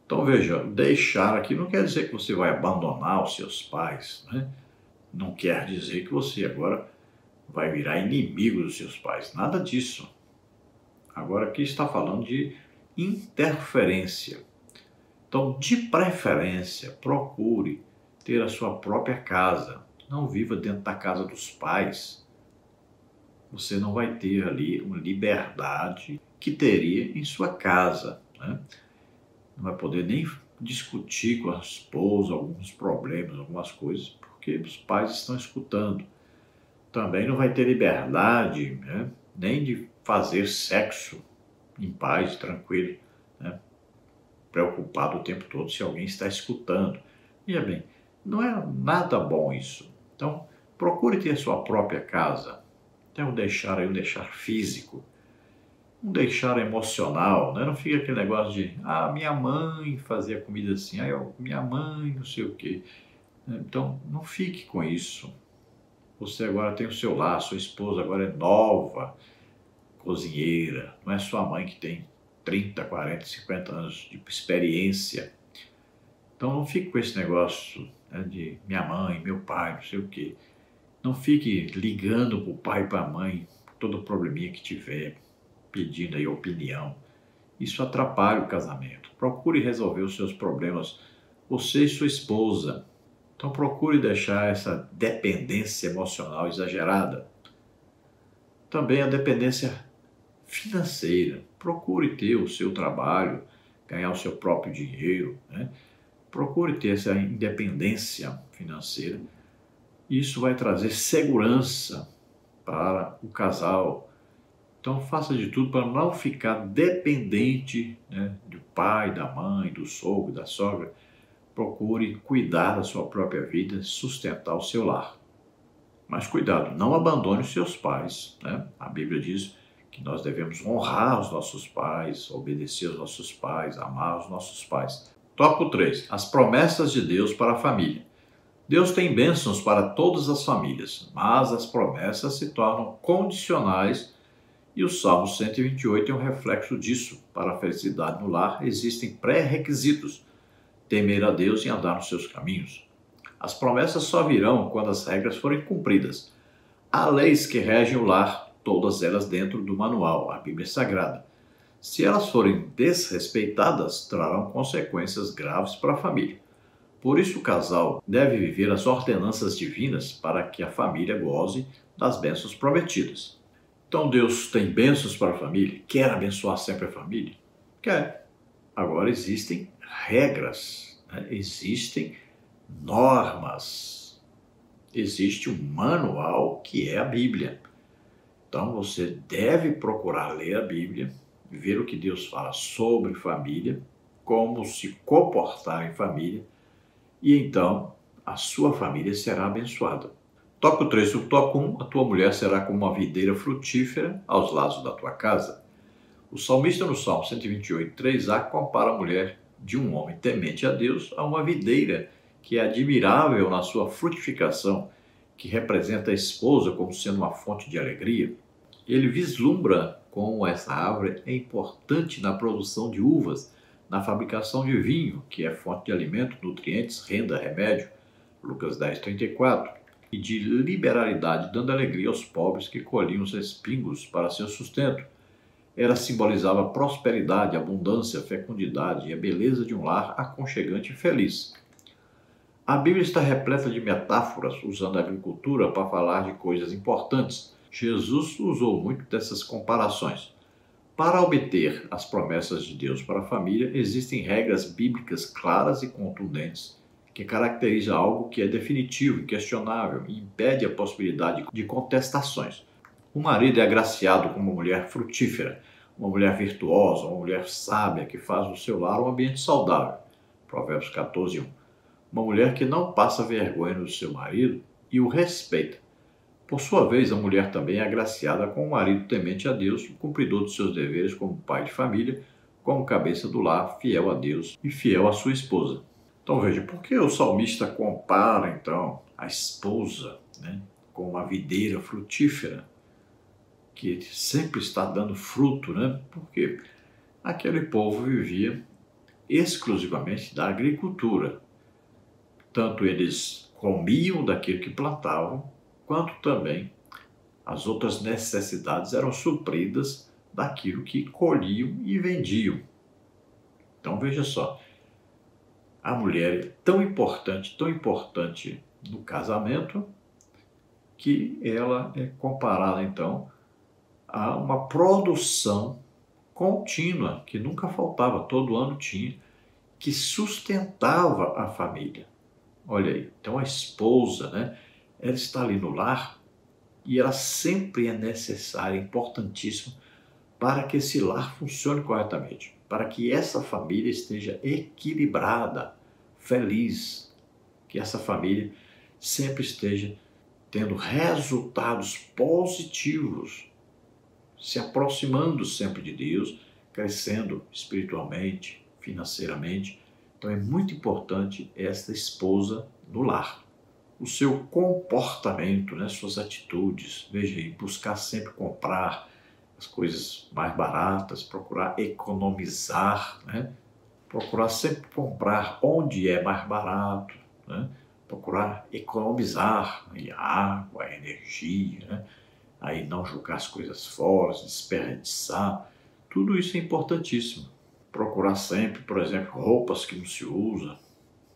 Então veja, deixar aqui não quer dizer que você vai abandonar os seus pais, Não quer dizer que você agora vai virar inimigo dos seus pais, nada disso. Agora aqui está falando de interferência. Então, de preferência, procure ter a sua própria casa. Não viva dentro da casa dos pais. Você não vai ter ali uma liberdade que teria em sua casa, Não vai poder nem discutir com a esposa alguns problemas, algumas coisas, porque os pais estão escutando. Também não vai ter liberdade, nem de fazer sexo em paz, tranquilo, preocupado o tempo todo se alguém está escutando. Veja bem, não é nada bom isso. Então, procure ter sua própria casa. Então, deixar físico. não deixar emocional, né? Não fica aquele negócio de, minha mãe fazia comida assim, minha mãe não sei o quê. Então, não fique com isso. Você agora tem o seu lar, sua esposa agora é nova cozinheira, não é sua mãe que tem 30, 40, 50 anos de experiência. Então, não fique com esse negócio, né, de minha mãe, meu pai, não sei o quê. Não fique ligando para o pai e para a mãe todo probleminha que tiver, pedindo aí opinião. Isso atrapalha o casamento. Procure resolver os seus problemas, você e sua esposa. Então procure deixar essa dependência emocional exagerada. Também a dependência financeira. Procure ter o seu trabalho, ganhar o seu próprio dinheiro, né? Procure ter essa independência financeira. Isso vai trazer segurança para o casal. Então faça de tudo para não ficar dependente, né, do pai, da mãe, do sogro, da sogra. Procure cuidar da sua própria vida, sustentar o seu lar. Mas cuidado, não abandone os seus pais, né? A Bíblia diz que nós devemos honrar os nossos pais, obedecer aos nossos pais, amar os nossos pais. Tópico 3. As promessas de Deus para a família. Deus tem bênçãos para todas as famílias, mas as promessas se tornam condicionais e o Salmo 128 é um reflexo disso. Para a felicidade no lar existem pré-requisitos: temer a Deus e andar nos seus caminhos. As promessas só virão quando as regras forem cumpridas. Há leis que regem o lar, todas elas dentro do manual, a Bíblia Sagrada. Se elas forem desrespeitadas, trarão consequências graves para a família. Por isso o casal deve viver as ordenanças divinas para que a família goze das bênçãos prometidas. Então Deus tem bênçãos para a família? Quer abençoar sempre a família? Quer. Agora existem regras, né? Existem normas, existe um manual que é a Bíblia. Então você deve procurar ler a Bíblia, ver o que Deus fala sobre família, como se comportar em família, e então a sua família será abençoada. Tópico 3. O tópico 1. A tua mulher será como uma videira frutífera aos lados da tua casa. O salmista no Salmo 128, 3a, compara a mulher de um homem temente a Deus a uma videira que é admirável na sua frutificação, que representa a esposa como sendo uma fonte de alegria. Ele vislumbra como essa árvore é importante na produção de uvas, na fabricação de vinho, que é fonte de alimento, nutrientes, renda, remédio, Lucas 10, 34, e de liberalidade, dando alegria aos pobres que colhiam os espingos para seu sustento. Ela simbolizava prosperidade, abundância, fecundidade e a beleza de um lar aconchegante e feliz. A Bíblia está repleta de metáforas, usando a agricultura para falar de coisas importantes. Jesus usou muito dessas comparações. Para obter as promessas de Deus para a família, existem regras bíblicas claras e contundentes que caracterizam algo que é definitivo, inquestionável e impede a possibilidade de contestações. O marido é agraciado com uma mulher frutífera, uma mulher virtuosa, uma mulher sábia que faz do seu lar um ambiente saudável. Provérbios 14, 1. Uma mulher que não passa vergonha no seu marido e o respeita. Por sua vez, a mulher também é agraciada com um marido temente a Deus e cumpridor de seus deveres como pai de família, como cabeça do lar, fiel a Deus e fiel à sua esposa. Então veja, por que o salmista compara então a esposa, né, com uma videira frutífera que sempre está dando fruto, né? Porque aquele povo vivia exclusivamente da agricultura. Tanto eles comiam daquilo que plantavam, quanto também as outras necessidades eram supridas daquilo que colhiam e vendiam. Então veja só, a mulher é tão importante no casamento, que ela é comparada então a uma produção contínua, que nunca faltava, todo ano tinha, que sustentava a família. Olha aí, então a esposa, né, ela está ali no lar e ela sempre é necessária, importantíssima, para que esse lar funcione corretamente, para que essa família esteja equilibrada, feliz, que essa família sempre esteja tendo resultados positivos, se aproximando sempre de Deus, crescendo espiritualmente, financeiramente. Então é muito importante esta esposa no lar. O seu comportamento, né, suas atitudes, veja aí, buscar sempre comprar as coisas mais baratas, procurar economizar, né? Procurar sempre comprar onde é mais barato, né? Procurar economizar em água, energia, né? Aí não jogar as coisas fora, desperdiçar, tudo isso é importantíssimo. Procurar sempre, por exemplo, roupas que não se usa,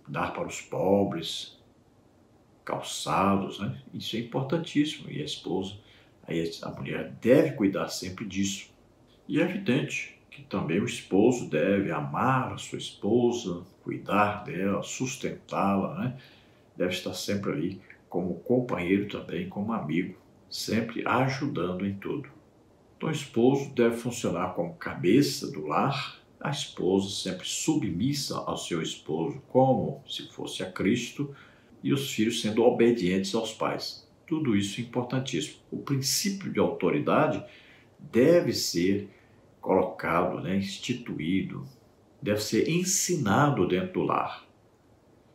dar para os pobres, calçados, né? Isso é importantíssimo. E a esposa, aí a mulher deve cuidar sempre disso. E é evidente que também o esposo deve amar a sua esposa, cuidar dela, sustentá-la, né? Deve estar sempre ali como companheiro também, como amigo, sempre ajudando em tudo. Então o esposo deve funcionar como cabeça do lar, a esposa sempre submissa ao seu esposo, como se fosse a Cristo, e os filhos sendo obedientes aos pais. Tudo isso é importantíssimo. O princípio de autoridade deve ser colocado, né, instituído, deve ser ensinado dentro do lar.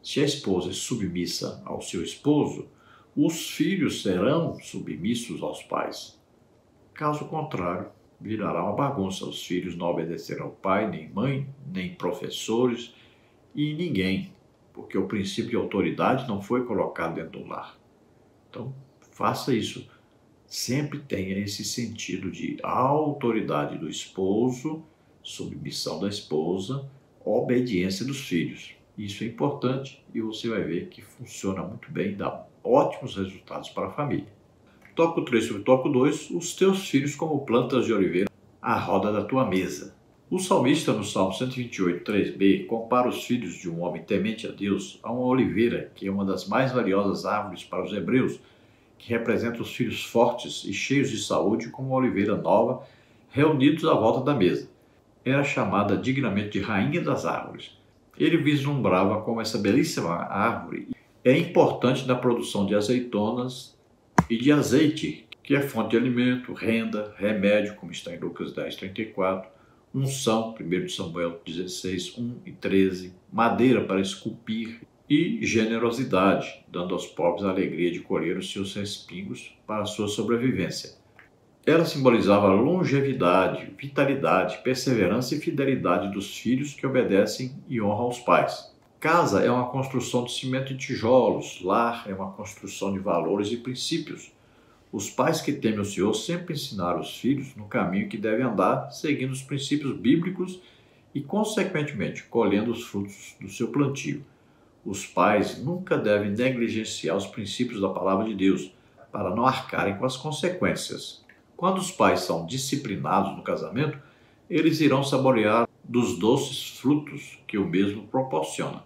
Se a esposa é submissa ao seu esposo, os filhos serão submissos aos pais. Caso contrário, virará uma bagunça. Os filhos não obedecerão ao pai, nem mãe, nem professores e ninguém, porque o princípio de autoridade não foi colocado dentro do lar. Então, faça isso. Sempre tenha esse sentido de autoridade do esposo, submissão da esposa, obediência dos filhos. Isso é importante e você vai ver que funciona muito bem, dá ótimos resultados para a família. Tópico 3 sobre tópico 2, os teus filhos como plantas de oliveira à roda da tua mesa. O salmista no Salmo 128, 3b, compara os filhos de um homem temente a Deus a uma oliveira, que é uma das mais valiosas árvores para os hebreus, que representa os filhos fortes e cheios de saúde como uma oliveira nova, reunidos à volta da mesa. Era chamada dignamente de rainha das árvores. Ele vislumbrava como essa belíssima árvore é importante na produção de azeitonas e de azeite, que é fonte de alimento, renda, remédio, como está em Lucas 10, 34, unção, 1 Samuel 16, 1 e 13, madeira para esculpir e generosidade, dando aos pobres a alegria de colher os seus respingos para a sua sobrevivência. Ela simbolizava a longevidade, vitalidade, perseverança e fidelidade dos filhos que obedecem e honram os pais. Casa é uma construção de cimento e tijolos, lar é uma construção de valores e princípios. Os pais que temem o Senhor sempre ensinaram os filhos no caminho que devem andar, seguindo os princípios bíblicos e, consequentemente, colhendo os frutos do seu plantio. Os pais nunca devem negligenciar os princípios da palavra de Deus, para não arcarem com as consequências. Quando os pais são disciplinados no casamento, eles irão saborear dos doces frutos que o mesmo proporciona.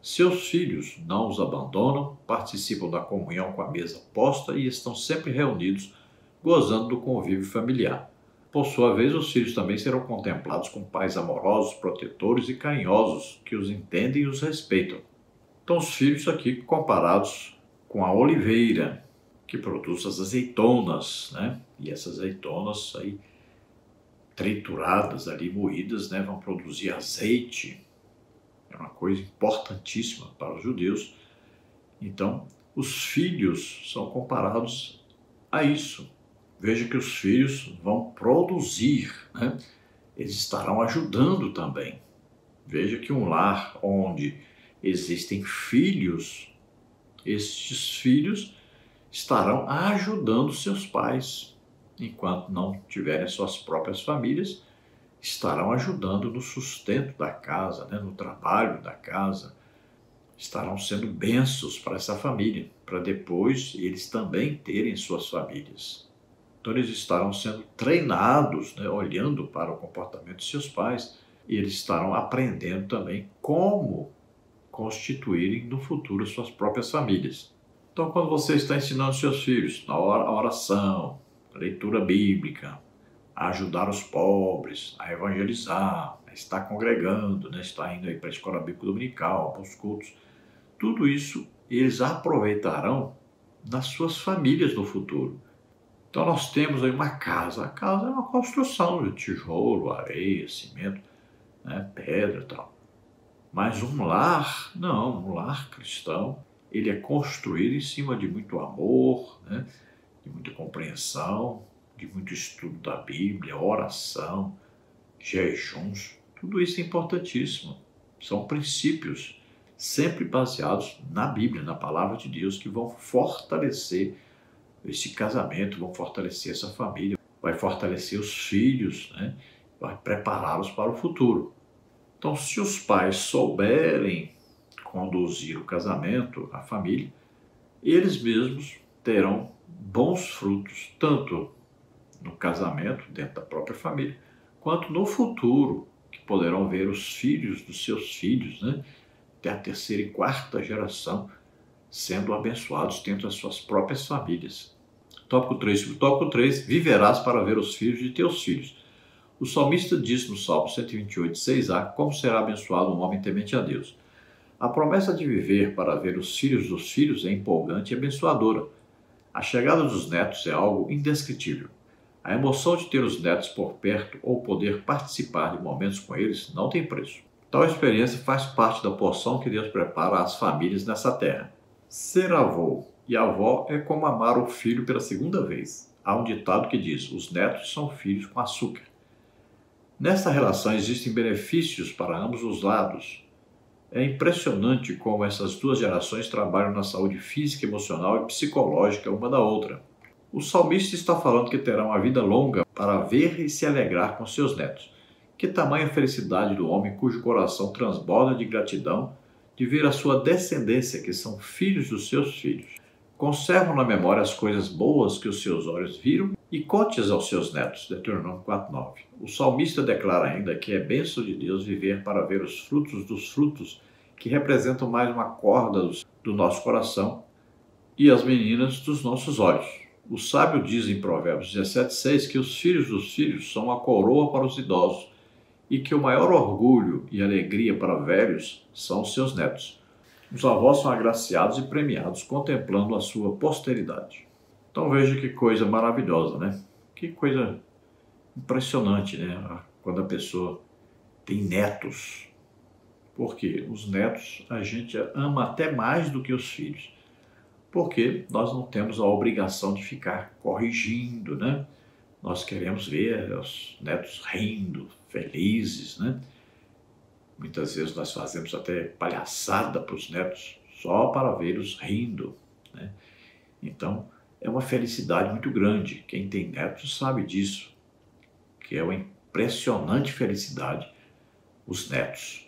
Seus filhos não os abandonam, participam da comunhão com a mesa posta e estão sempre reunidos, gozando do convívio familiar. Por sua vez, os filhos também serão contemplados com pais amorosos, protetores e carinhosos, que os entendem e os respeitam. Então, os filhos aqui comparados com a oliveira, que produz as azeitonas, né? E essas azeitonas aí, trituradas ali, moídas, né, vão produzir azeite. É uma coisa importantíssima para os judeus. Então, os filhos são comparados a isso. Veja que os filhos vão produzir, né? Eles estarão ajudando também. Veja que um lar onde existem filhos, estes filhos estarão ajudando seus pais. Enquanto não tiverem suas próprias famílias, estarão ajudando no sustento da casa, né, no trabalho da casa, estarão sendo bênçãos para essa família, para depois eles também terem suas famílias. Então eles estarão sendo treinados, né, olhando para o comportamento de seus pais, e eles estarão aprendendo também como constituírem no futuro suas próprias famílias. Então, quando você está ensinando seus filhos a oração, a leitura bíblica, a ajudar os pobres, a evangelizar, a estar congregando, né? Estar indo aí para a escola bíblica dominical, para os cultos, tudo isso eles aproveitarão nas suas famílias no futuro. Então nós temos aí uma casa. A casa é uma construção de tijolo, areia, cimento, né, pedra e tal. Mas um lar, não, um lar cristão, ele é construído em cima de muito amor, né, de muita compreensão, de muito estudo da Bíblia, oração, jejuns. Tudo isso é importantíssimo. São princípios sempre baseados na Bíblia, na palavra de Deus, que vão fortalecer esse casamento, vão fortalecer essa família, vai fortalecer os filhos, né? Vai prepará-los para o futuro. Então, se os pais souberem conduzir o casamento, a família, eles mesmos terão bons frutos, tanto no casamento, dentro da própria família, quanto no futuro, que poderão ver os filhos dos seus filhos, né? Até a terceira e quarta geração sendo abençoados dentro das suas próprias famílias. Tópico 3. Tópico 3. Viverás para ver os filhos de teus filhos. O salmista diz no Salmo 128, 6a, como será abençoado um homem temente a Deus. A promessa de viver para ver os filhos dos filhos é empolgante e abençoadora. A chegada dos netos é algo indescritível. A emoção de ter os netos por perto ou poder participar de momentos com eles não tem preço. Tal experiência faz parte da porção que Deus prepara às famílias nessa terra. Ser avô e avó é como amar o filho pela segunda vez. Há um ditado que diz: os netos são filhos com açúcar. Nessa relação existem benefícios para ambos os lados. É impressionante como essas duas gerações trabalham na saúde física, emocional e psicológica uma da outra. O salmista está falando que terá uma vida longa para ver e se alegrar com seus netos. Que tamanha felicidade do homem cujo coração transborda de gratidão de ver a sua descendência, que são filhos dos seus filhos. Conservam na memória as coisas boas que os seus olhos viram e conte-as aos seus netos. Deuteronômio 4:9. O salmista declara ainda que é bênção de Deus viver para ver os frutos dos frutos, que representam mais uma corda do nosso coração e as meninas dos nossos olhos. O sábio diz em Provérbios 17:6 que os filhos dos filhos são uma coroa para os idosos e que o maior orgulho e alegria para velhos são os seus netos. Os avós são agraciados e premiados contemplando a sua posteridade. Então veja que coisa maravilhosa, né? Que coisa impressionante, né? Quando a pessoa tem netos. Porque os netos a gente ama até mais do que os filhos. Porque nós não temos a obrigação de ficar corrigindo, né? Nós queremos ver os netos rindo, felizes, né? Muitas vezes nós fazemos até palhaçada para os netos só para vê-los rindo, né? Então, é uma felicidade muito grande. Quem tem netos sabe disso, que é uma impressionante felicidade os netos.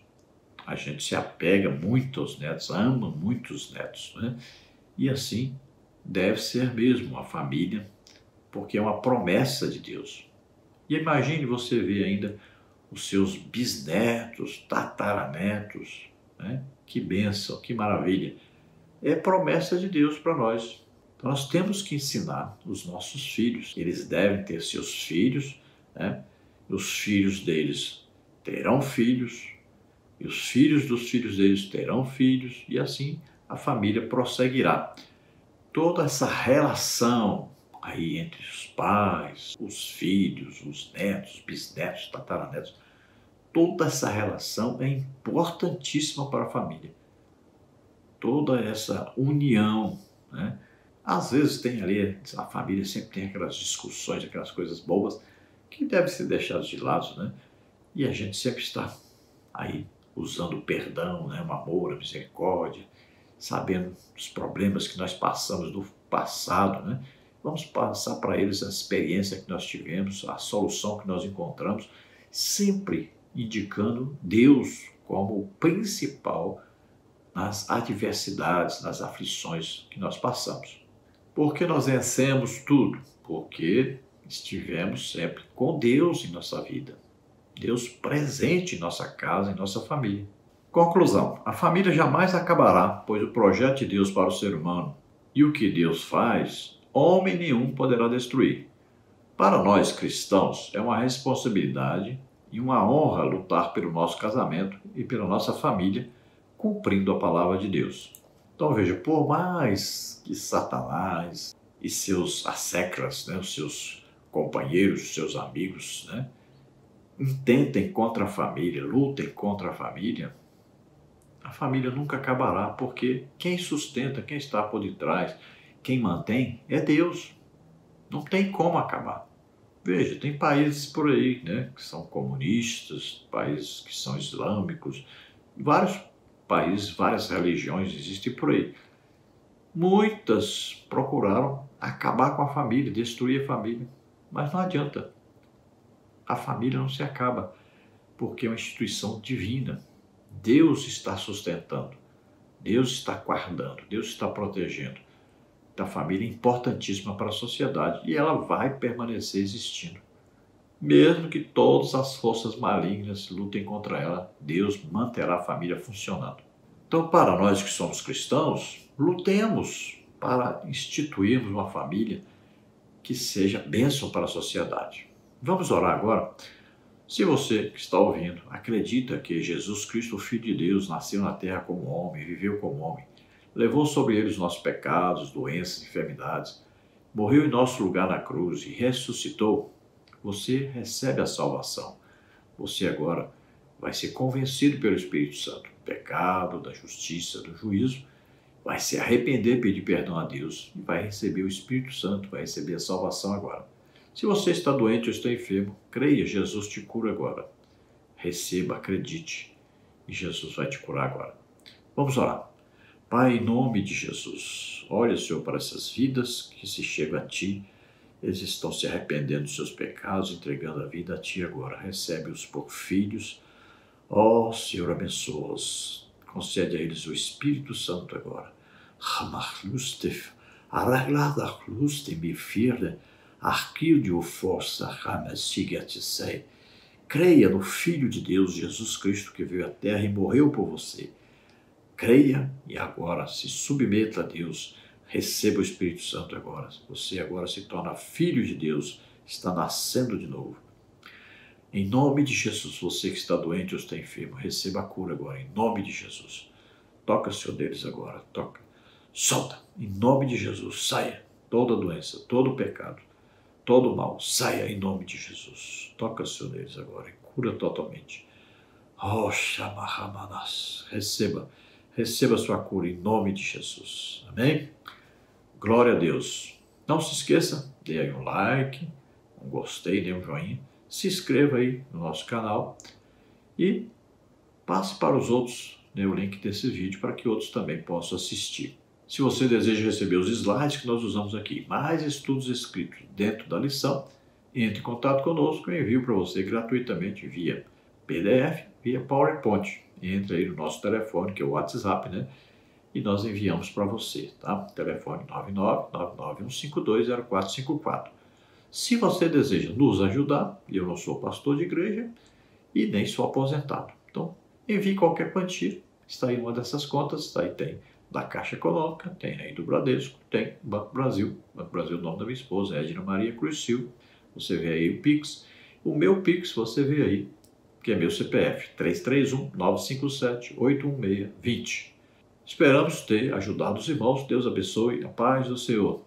A gente se apega muito aos netos, ama muito os netos, né? E assim deve ser mesmo a família, porque é uma promessa de Deus. E imagine você ver ainda os seus bisnetos, tataranetos, né? Que bênção, que maravilha. É promessa de Deus para nós. Então nós temos que ensinar os nossos filhos. Eles devem ter seus filhos, né? Os filhos deles terão filhos, e os filhos dos filhos deles terão filhos, e assim a família prosseguirá. Toda essa relação aí entre os pais, os filhos, os netos, bisnetos, tataranetos, toda essa relação é importantíssima para a família. Toda essa união, né? Às vezes tem ali, a família sempre tem aquelas discussões, aquelas coisas bobas que devem ser deixadas de lado, né? E a gente sempre está aí usando o perdão, né? O amor, a misericórdia, sabendo dos problemas que nós passamos no passado, né? Vamos passar para eles a experiência que nós tivemos, a solução que nós encontramos, sempre indicando Deus como o principal nas adversidades, nas aflições que nós passamos. Porque nós vencemos tudo? Porque estivemos sempre com Deus em nossa vida. Deus presente em nossa casa, em nossa família. Conclusão: a família jamais acabará, pois o projeto de Deus para o ser humano e o que Deus faz, homem nenhum poderá destruir. Para nós cristãos, é uma responsabilidade e uma honra lutar pelo nosso casamento e pela nossa família, cumprindo a palavra de Deus. Então veja, por mais que Satanás e seus asseclas, né, os seus companheiros, os seus amigos, né, intentem contra a família, lutem contra a família nunca acabará, porque quem sustenta, quem está por detrás, quem mantém é Deus. Não tem como acabar. Veja, tem países por aí, né, que são comunistas, países que são islâmicos, vários países, várias religiões existem por aí. Muitas procuraram acabar com a família, destruir a família, mas não adianta. A família não se acaba, porque é uma instituição divina. Deus está sustentando, Deus está guardando, Deus está protegendo. A família é importantíssima para a sociedade e ela vai permanecer existindo. Mesmo que todas as forças malignas lutem contra ela, Deus manterá a família funcionando. Então, para nós que somos cristãos, lutemos para instituirmos uma família que seja bênção para a sociedade. Vamos orar agora? Se você que está ouvindo acredita que Jesus Cristo, o Filho de Deus, nasceu na terra como homem, viveu como homem, levou sobre ele os nossos pecados, doenças, enfermidades, morreu em nosso lugar na cruz e ressuscitou, você recebe a salvação. Você agora vai ser convencido pelo Espírito Santo do pecado, da justiça, do juízo, vai se arrepender, pedir perdão a Deus e vai receber o Espírito Santo, vai receber a salvação agora. Se você está doente ou está enfermo, creia, Jesus te cura agora. Receba, acredite e Jesus vai te curar agora. Vamos orar. Pai, em nome de Jesus, olha, Senhor, para essas vidas que se chegam a Ti. Eles estão se arrependendo dos seus pecados, entregando a vida a Ti agora. Recebe-os por filhos. Ó, Senhor, abençoa-os. Concede a eles o Espírito Santo agora. Creia no Filho de Deus, Jesus Cristo, que veio à terra e morreu por você. Creia e agora se submeta a Deus. Receba o Espírito Santo agora. Você agora se torna filho de Deus, está nascendo de novo. Em nome de Jesus, você que está doente ou está enfermo, receba a cura agora, em nome de Jesus. Toca, Senhor, deles agora, toca. Solta, em nome de Jesus, saia toda doença, todo pecado, todo mal, saia em nome de Jesus. Toca, Senhor, deles agora e cura totalmente. Oh, Shamahamanas, receba a sua cura em nome de Jesus. Amém? Glória a Deus. Não se esqueça, dê aí um like, um gostei, dê um joinha, se inscreva aí no nosso canal e passe para os outros, né, o link desse vídeo para que outros também possam assistir. Se você deseja receber os slides que nós usamos aqui, mais estudos escritos dentro da lição, entre em contato conosco e eu envio para você gratuitamente via PDF, via PowerPoint. Entre aí no nosso telefone, que é o WhatsApp, né? E nós enviamos para você, tá? Telefone 99991520454. Se você deseja nos ajudar, eu não sou pastor de igreja e nem sou aposentado. Então, envie qualquer quantia. Está aí uma dessas contas, tá? Aí tem da Caixa Econômica, tem aí do Bradesco, tem Banco Brasil. Banco Brasil é o nome da minha esposa, Edna Maria Cruz Silva. Você vê aí o Pix. O meu Pix, você vê aí, que é meu CPF, 331-957-816-20. Esperamos ter ajudado os irmãos. Deus abençoe. A paz do Senhor.